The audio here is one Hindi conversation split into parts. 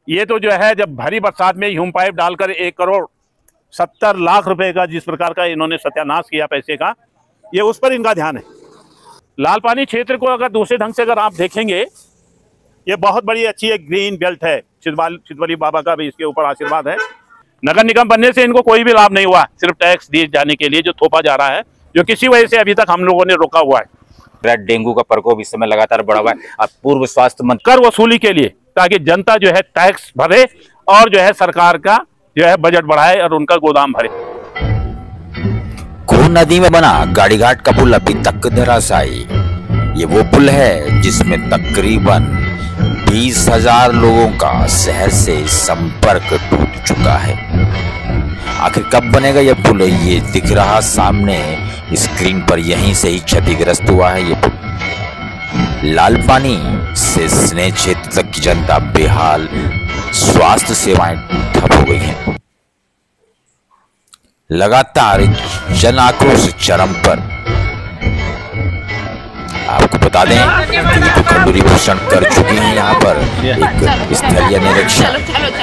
ये तो जो है जब भरी बरसात में ह्यूम पाइप डालकर 1,70,00,000 रुपए का जिस प्रकार का इन्होंने सत्यानाश किया पैसे का, ये उस पर इनका ध्यान है। लाल पानी क्षेत्र को अगर दूसरे ढंग से अगर आप देखेंगे, ये बहुत बड़ी अच्छी एक ग्रीन बेल्ट है। चिदबली बाबा का भी इसके ऊपर आशीर्वाद है। नगर निगम बनने से इनको कोई भी लाभ नहीं हुआ, सिर्फ टैक्स दिए जाने के लिए जो थोपा जा रहा है, जो किसी वजह से अभी तक हम लोगों ने रोका हुआ है। डेंगू का प्रकोप इस समय लगातार बढ़ा हुआ है। अब पूर्व स्वास्थ्य मंत्री कर वसूली के लिए, ताकि जनता जो है टैक्स भरे और जो है सरकार का जो है बजट बढ़ाए और उनका गोदाम भरे। खून नदी में बना गाड़ीघाट का पुल अभी तक धराशायी। ये वो पुल है जिसमें तकरीबन 20,000 लोगों का शहर से संपर्क टूट चुका है। आखिर कब बनेगा यह पुल? ये दिख रहा सामने स्क्रीन पर, यहीं से ही क्षतिग्रस्त हुआ है ये पुल। लाल पानी से स्नेह क्षेत्र तक की जनता बेहाल, स्वास्थ्य सेवाएं ठप हो गई हैं। लगातार जन आक्रोश चरम पर। आपको बता दें कि खंडूरी भूषण कर चुकी हैं यहाँ पर एक स्थलीय निरीक्षण।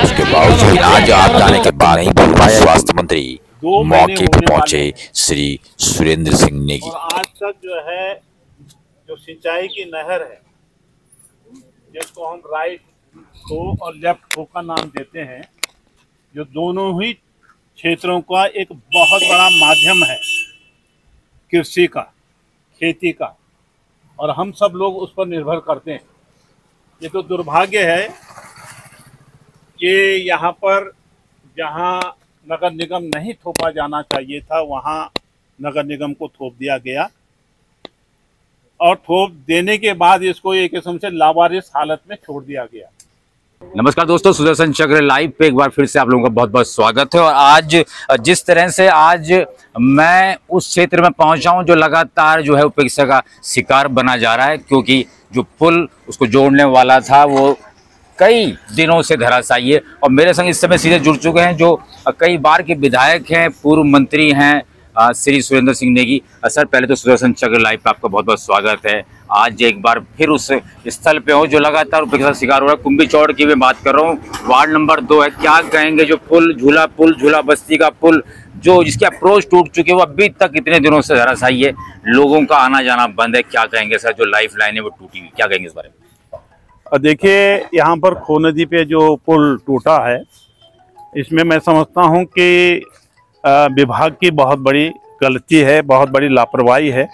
उसके बावजूद आज आप जाने के बाद नहीं बोल पाए स्वास्थ्य मंत्री। मौके पर पहुंचे श्री सुरेंद्र सिंह नेगी। आज तक जो है जो सिंचाई की नहर है, जिसको हम राइट को और लेफ्ट को का नाम देते हैं, जो दोनों ही क्षेत्रों का एक बहुत बड़ा माध्यम है कृषि का, खेती का, और हम सब लोग उस पर निर्भर करते हैं। ये तो दुर्भाग्य है कि यहाँ पर जहाँ नगर निगम नहीं थोपा जाना चाहिए था, वहाँ नगर निगम को थोप दिया गया, और थोप देने के बाद इसको एक किस्म से लावारिस हालत में छोड़ दिया गया। नमस्कार दोस्तों, सुदर्शन चक्र लाइव पे एक बार फिर से आप लोगों का बहुत बहुत स्वागत है। और आज जिस तरह से आज मैं उस क्षेत्र में पहुंचा हूं जो लगातार जो है उपेक्षा का शिकार बना जा रहा है, क्योंकि जो पुल उसको जोड़ने वाला था वो कई दिनों से धराशायी है। और मेरे संग इस समय सीधे जुड़ चुके हैं जो कई बार के विधायक हैं, पूर्व मंत्री हैं, श्री सुरेंद्र सिंह नेगी। सर, पहले तो सुदर्शन चक्र लाइव पे आपका बहुत बहुत स्वागत है। आज एक बार फिर उस स्थल पे हो जो लगातार उपेक्षा का शिकार हो रहा है। कुंभी चौड़ की मैं बात कर रहा हूँ, वार्ड नंबर 2 है। क्या कहेंगे जो पुल झूला बस्ती का पुल जो जिसकी अप्रोच टूट चुकी है, वो अभी तक इतने दिनों से धराशायी है, लोगों का आना जाना बंद है। क्या कहेंगे सर, जो लाइफ लाइन है वो टूटी हुई, क्या कहेंगे इस बारे में? देखिए, यहाँ पर खो नदी पे जो पुल टूटा है, इसमें मैं समझता हूँ कि विभाग की बहुत बड़ी गलती है, बहुत बड़ी लापरवाही है,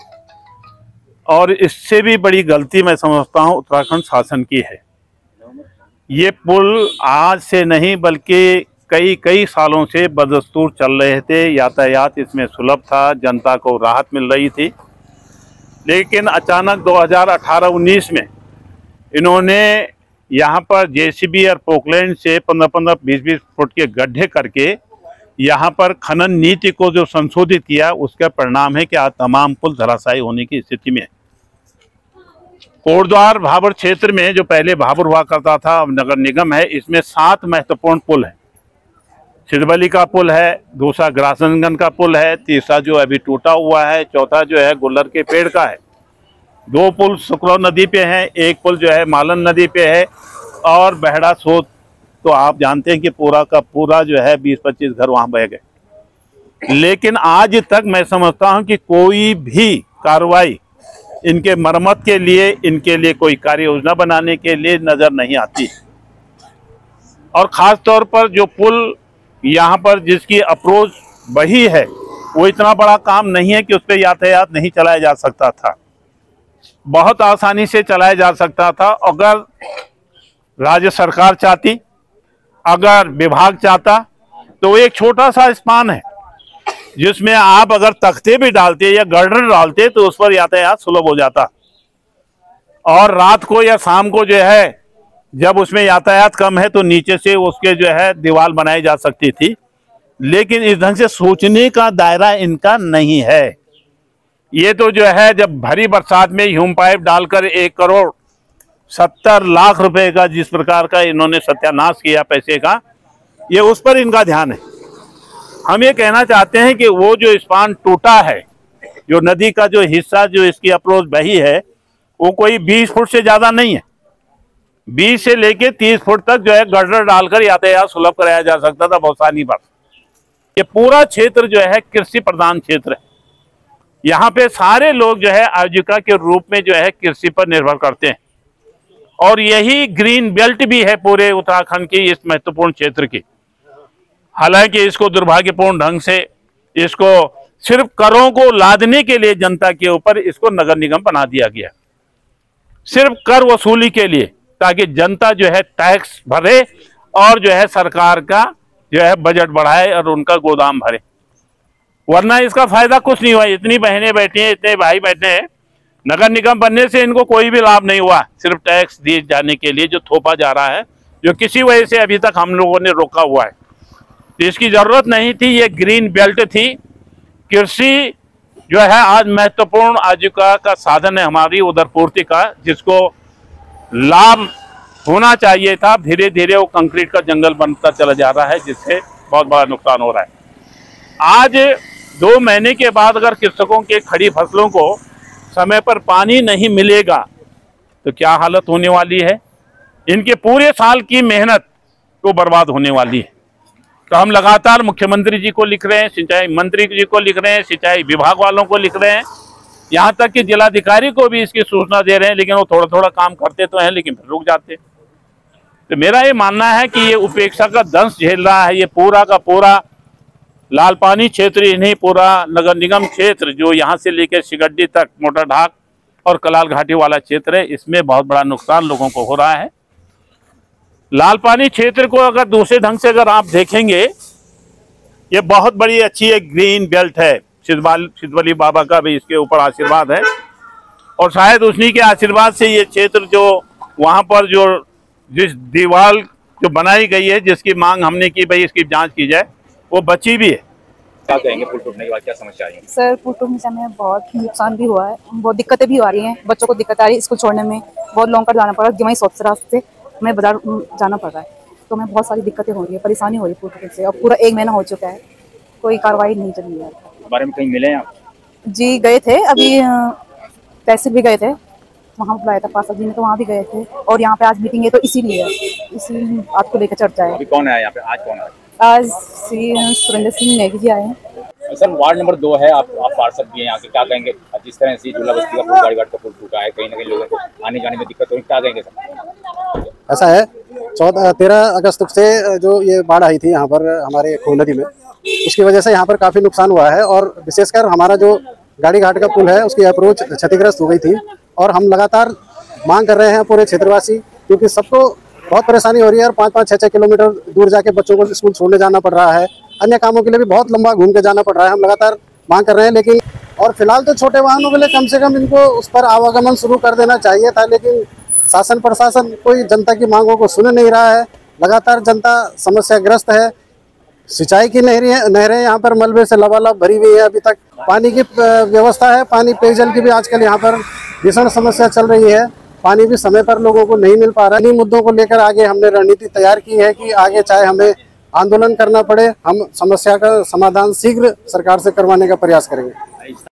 और इससे भी बड़ी गलती मैं समझता हूँ उत्तराखंड शासन की है। ये पुल आज से नहीं बल्कि कई सालों से बदस्तूर चल रहे थे। यातायात इसमें सुलभ था, जनता को राहत मिल रही थी, लेकिन अचानक 2018-19 में इन्होंने यहाँ पर जेसीबी और पोकलैंड से 15-15, 20-20 फुट के गड्ढे करके यहाँ पर खनन नीति को जो संशोधित किया, उसका परिणाम है कि आज तमाम पुल धराशायी होने की स्थिति में है। कोटद्वार भाबर क्षेत्र में जो पहले भाबर हुआ करता था, अब नगर निगम है, इसमें 7 महत्वपूर्ण पुल है। चिदबली का पुल है, दूसरा ग्रासनगंज का पुल है, तीसरा जो अभी टूटा हुआ है, चौथा जो है गुल्लर के पेड़ का है, 2 पुल सुकरौ नदी पे हैं, 1 पुल जो है मालन नदी पे है, और बहड़ा सोत तो आप जानते हैं कि पूरा का पूरा जो है 20-25 घर वहाँ बह गए। लेकिन आज तक मैं समझता हूँ कि कोई भी कार्रवाई इनके मरम्मत के लिए, इनके लिए कोई कार्य योजना बनाने के लिए नज़र नहीं आती। और ख़ास तौर पर जो पुल यहाँ पर जिसकी अप्रोच बही है, वो इतना बड़ा काम नहीं है कि उस पर यातायात नहीं चलाया जा सकता था, बहुत आसानी से चलाया जा सकता था। अगर राज्य सरकार चाहती, अगर विभाग चाहता, तो एक छोटा सा स्पान है जिसमें आप अगर तख्ते भी डालते या गर्डर डालते तो उस पर यातायात सुलभ हो जाता, और रात को या शाम को जो है जब उसमें यातायात कम है तो नीचे से उसके जो है दीवार बनाई जा सकती थी। लेकिन इस ढंग से सोचने का दायरा इनका नहीं है। ये तो जो है जब भरी बरसात में ह्यूम पाइप डालकर 1,70,00,000 रुपए का जिस प्रकार का इन्होंने सत्यानाश किया पैसे का, ये उस पर इनका ध्यान है। हम ये कहना चाहते हैं कि वो जो स्पान टूटा है, जो नदी का जो हिस्सा जो इसकी अप्रोच बही है, वो कोई 20 फुट से ज़्यादा नहीं है। 20 से लेके 30 फुट तक जो है गर्डर डालकर यातायात सुलभ कराया जा सकता था भौसानी पर। ये पूरा क्षेत्र जो है कृषि प्रधान क्षेत्र है। यहाँ पे सारे लोग जो है आजीविका के रूप में जो है कृषि पर निर्भर करते हैं, और यही ग्रीन बेल्ट भी है पूरे उत्तराखंड की इस महत्वपूर्ण क्षेत्र की। हालांकि इसको दुर्भाग्यपूर्ण ढंग से इसको सिर्फ करों को लादने के लिए जनता के ऊपर इसको नगर निगम बना दिया गया, सिर्फ कर वसूली के लिए, ताकि जनता जो है टैक्स भरे और जो है सरकार का जो है बजट बढ़ाए और उनका गोदाम भरे। वरना इसका फायदा कुछ नहीं हुआ। इतनी बहनें बैठी हैं, इतने भाई बैठे हैं, नगर निगम बनने से इनको कोई भी लाभ नहीं हुआ, सिर्फ टैक्स दिए जाने के लिए जो थोपा जा रहा है, जो किसी वजह से अभी तक हम लोगों ने रोका हुआ है। तो इसकी जरूरत नहीं थी। ये ग्रीन बेल्ट थी। कृषि जो है आज महत्वपूर्ण आजीविका का साधन है हमारी उधर पूर्ति का, जिसको लाभ होना चाहिए था। धीरे धीरे वो कंक्रीट का जंगल बनता चला जा रहा है, जिससे बहुत बड़ा नुकसान हो रहा है। आज 2 महीने के बाद अगर कृषकों के खड़ी फसलों को समय पर पानी नहीं मिलेगा तो क्या हालत होने वाली है। इनके पूरे साल की मेहनत तो बर्बाद होने वाली है। तो हम लगातार मुख्यमंत्री जी को लिख रहे हैं, सिंचाई मंत्री जी को लिख रहे हैं, सिंचाई विभाग वालों को लिख रहे हैं, यहाँ तक कि जिलाधिकारी को भी इसकी सूचना दे रहे हैं, लेकिन वो थोड़ा थोड़ा काम करते तो हैं लेकिन फिर रुक जाते। तो मेरा ये मानना है कि ये उपेक्षा का दंश झेल रहा है ये पूरा का पूरा लालपानी क्षेत्र ही नहीं, पूरा नगर निगम क्षेत्र जो यहाँ से लेकर सिगड्डी तक मोटरढाक और कलाल घाटी वाला क्षेत्र है, इसमें बहुत बड़ा नुकसान लोगों को हो रहा है। लालपानी क्षेत्र को अगर दूसरे ढंग से अगर आप देखेंगे, ये बहुत बड़ी अच्छी एक ग्रीन बेल्ट है। सिद्धवली बाबा का भी इसके ऊपर आशीर्वाद है, और शायद उन्हीं के आशीर्वाद से ये क्षेत्र जो वहाँ पर जो जिस दीवार जो बनाई गई है, जिसकी मांग हमने की भाई इसकी जांच की जाए, वो बची भी है। क्या कहेंगे पुल टूटने के बाद, क्या समस्या आई है? सर, पुल टूटने से हमें बहुत नुकसान भी हुआ है, बहुत दिक्कतें भी आ रही हैं। बच्चों को दिक्कत आ रही है स्कूल छोड़ने में, बहुत लॉन्ग कट जाना पड़ रहा है। दिमागी सोच रास्ते हमें बाजार जाना पड़ रहा है, तो हमें बहुत सारी दिक्कतें हो रही है, परेशानी हो रही है पुल टूटने से। अब पूरा 1 महीना हो चुका है, कोई कार्रवाई नहीं चली है। बारे में कहीं मिले हैं आप? जी गए थे, अभी तहसील भी गए थे, वहाँ बुलाया था पार्षद जी ने, तो वहाँ भी गए थे। और यहाँ पे आज मीटिंग है, तो इसीलिए इसी आपको लेकर चर्चा है। अभी कौन है यहाँ पे? आज कौन है? आज श्री सुरेंद्र सिंह नेगी जी आए हैं। सर, वार्ड नंबर 2 है, आप पार्षद भी हैं यहाँ के, क्या कहेंगे जिस तरह से झूला बस्ती का पुल, गाड़ी घाट का पुल टूटा है, कहीं ना कहीं लोगों को आने जाने में दिक्कत हो रही है, क्या कहेंगे सर? ऐसा है, 13 अगस्त से जो ये बाढ़ आई थी यहाँ पर हमारे खून नदी में, उसकी वजह से यहाँ पर काफ़ी नुकसान हुआ है, और विशेषकर हमारा जो गाड़ी घाट का पुल है उसकी अप्रोच क्षतिग्रस्त हो गई थी। और हम लगातार मांग कर रहे हैं पूरे क्षेत्रवासी, क्योंकि सबको बहुत परेशानी हो रही है, और 5-5, 6-6 किलोमीटर दूर जाके बच्चों को स्कूल छोड़ने जाना पड़ रहा है, अन्य कामों के लिए भी बहुत लंबा घूम के जाना पड़ रहा है। हम लगातार मांग कर रहे हैं, लेकिन और फिलहाल तो छोटे वाहनों के लिए कम से कम इनको उस पर आवागमन शुरू कर देना चाहिए था, लेकिन शासन प्रशासन कोई जनता की मांगों को सुन नहीं रहा है। लगातार जनता समस्याग्रस्त है। सिंचाई की नहरें यहाँ पर मलबे से लबालब भरी हुई है। अभी तक पानी की व्यवस्था है, पानी पेयजल की भी आजकल यहाँ पर भीषण समस्या चल रही है। पानी भी समय पर लोगों को नहीं मिल पा रहा है। इन्हीं मुद्दों को लेकर आगे हमने रणनीति तैयार की है कि आगे चाहे हमें आंदोलन करना पड़े, हम समस्या का समाधान शीघ्र सरकार से करवाने का प्रयास करेंगे।